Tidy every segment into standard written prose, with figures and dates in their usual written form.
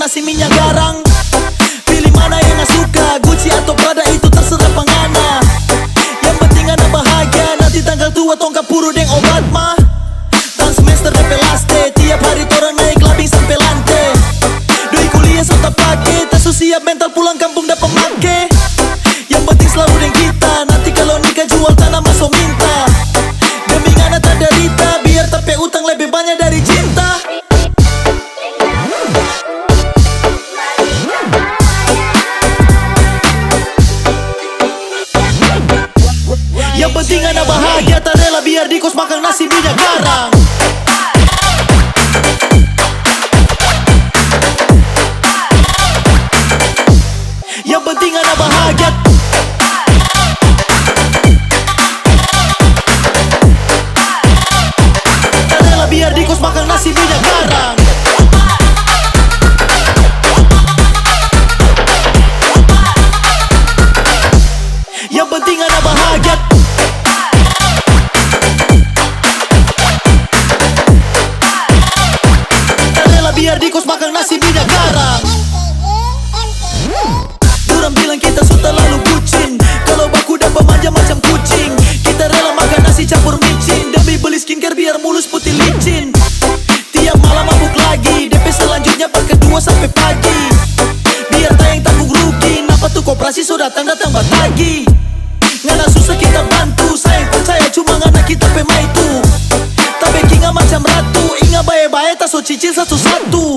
nasi minyak garang. Pilih mana yang gak suka, Gucci atau Prada itu terserah pangana. Yang penting ana bahagia, nanti tanggal tua tongkap puru deng obat mah. Dan semester DP laste, tiap hari torang naik labing sampai lantai. Doi kuliah so tak pake, tak so siap mental pulang kampung dapat make. Yang penting selalu deng kita, nanti kalau nikah jual tanah masuk minta. Demi ngana tak derita, biar tapi utang lebih banyak dari cinta. Yang penting ana bahagia, tak rela biar di kos makan nasi minyak garang. Yang penting ana bahagia. Tak rela biar di kos makan nasi minyak garang. Yang penting ana bahagia. Tak rela biar di kos makan nasi minyak garang. Durang bilang kita so terlalu bucin, kalau baku dan pemanja macam kucing. Kita rela makan nasi campur micin, demi beli skincare biar mulus putih licin. Tiap malam mabuk lagi, DP selanjutnya per kedua sampai pagi. Biar tayang tanggung rugi, napa tuh koperasi so datang-datang batagi. Ngana susah kita bantu, sayang percaya cuma ngana kita pema itu. Tapi kinga macam ratu, inga bae-bae tak so cicil satu-satu.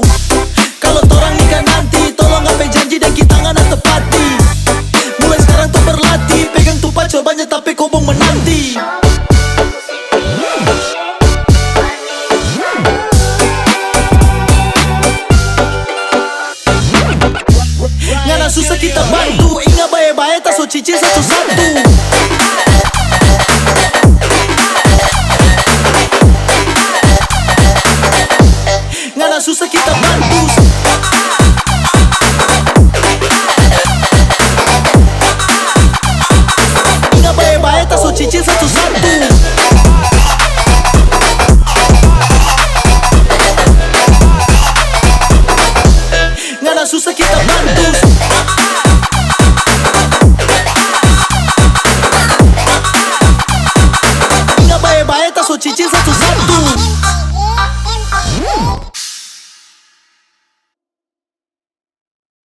Kalau torang nikah nanti, tolong ngapain janji dan kita ngana tepati. Mulai sekarang tuh berlatih, pegang tuh pacar banyak tapi kobong menanti. Ngana susah kita bantu, inga bae-bae tak so cicil satu-satu.